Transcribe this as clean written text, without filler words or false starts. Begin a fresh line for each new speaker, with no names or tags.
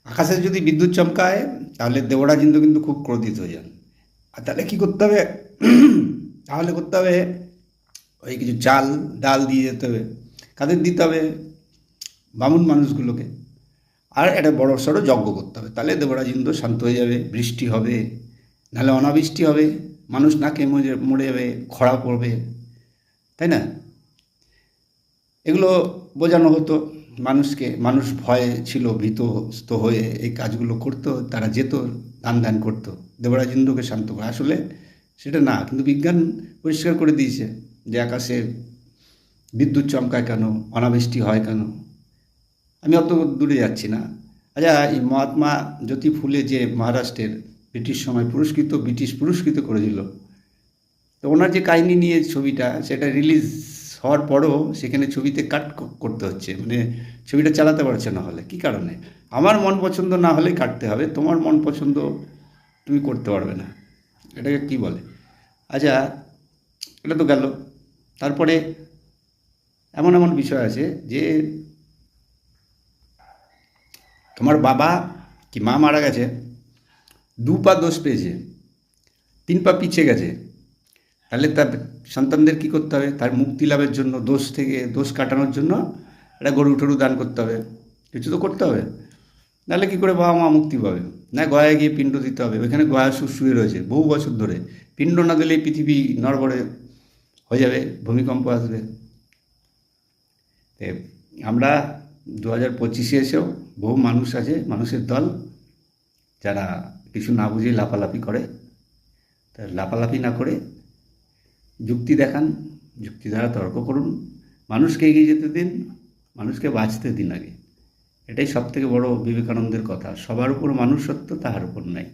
আকাশে যদি বিদ্যুৎ চমকায় তাহলে দেবরাজ ইন্দ্র কিন্তু খুব ক্রোধিত হয়ে যান। আর তাহলে কী করতে হবে? তাহলে করতে হবে ওই কিছু চাল ডাল দিয়ে যেতে হবে। কাদের দিতে হবে? বামুন মানুষগুলোকে। আর একটা বড় সড়ো যজ্ঞ করতে হবে, তাহলে দেবরাজ ইন্দ্র শান্ত হয়ে যাবে, বৃষ্টি হবে, নাহলে অনাবৃষ্টি হবে, মানুষ না খেয়ে মরে মরে যাবে, খরা পড়বে, তাই না? এগুলো বোঝানো হতো মানুষকে। মানুষ ভয়ে ছিল, ভীতস্ত হয়ে এই কাজগুলো করতো, তারা যেত, দান ধ্যান করতো দেবরাজ ইন্দ্রকে শান্ত করে। আসলে সেটা না, কিন্তু বিজ্ঞান পরিষ্কার করে দিয়েছে যে আকাশে বিদ্যুৎ চমকায় কেন, অনাবৃষ্টি হয় কেন। আমি অত দূরে যাচ্ছি না। আচ্ছা, এই মহাত্মা জ্যোতি ফুলে যে মহারাষ্ট্রের ব্রিটিশ সময় ব্রিটিশ পুরস্কৃত করেছিল, তো ওনার যে কাহিনী নিয়ে ছবিটা, সেটা রিলিজ হওয়ার পরও সেখানে ছবিতে কাট করতে হচ্ছে, মানে ছবিটা চালাতে পারছে না। হলে কী কারণে? আমার মন পছন্দ না হলেই কাটতে হবে, তোমার মন পছন্দ তুমি করতে পারবে না। এটাকে কি বলে? আচ্ছা, এটা তো গেল। তারপরে এমন এমন বিষয় আছে যে তোমার বাবা কি মা মারা গেছে, 2 পা দোষ পেয়েছে, 3 পা পিছিয়ে গেছে, তাহলে তার সন্তানদের কী করতে হবে? তার মুক্তি লাভের জন্য, দোষ থেকে দোষ কাটানোর জন্য একটা গরু টরু দান করতে হবে, কিছু তো করতে হবে। নাহলে কী করে বাবা মা মুক্তি পাবে? না গয়ায় গিয়ে পিণ্ড দিতে হবে, ওইখানে গয়া শুয়ে রয়েছে বহু বছর ধরে। পিণ্ড না দিলে এই পৃথিবী নড়বড়ে হয়ে যাবে, ভূমিকম্প আসবে। এ আমরা 2025-এ এসেও বহু মানুষ আছে, মানুষের দল, যারা কিছু না বুঝে লাফালাফি করে। তা লাফালাফি না করে যুক্তি দেখান, যুক্তি দ্বারা তর্ক করুন, মানুষকে এগিয়ে যেতে দিন, মানুষকে বাঁচতে দিন আগে। এটাই সবথেকে বড় বিবেকানন্দের কথা, সবার উপর মানুষ সত্য, তাহার উপর নাই।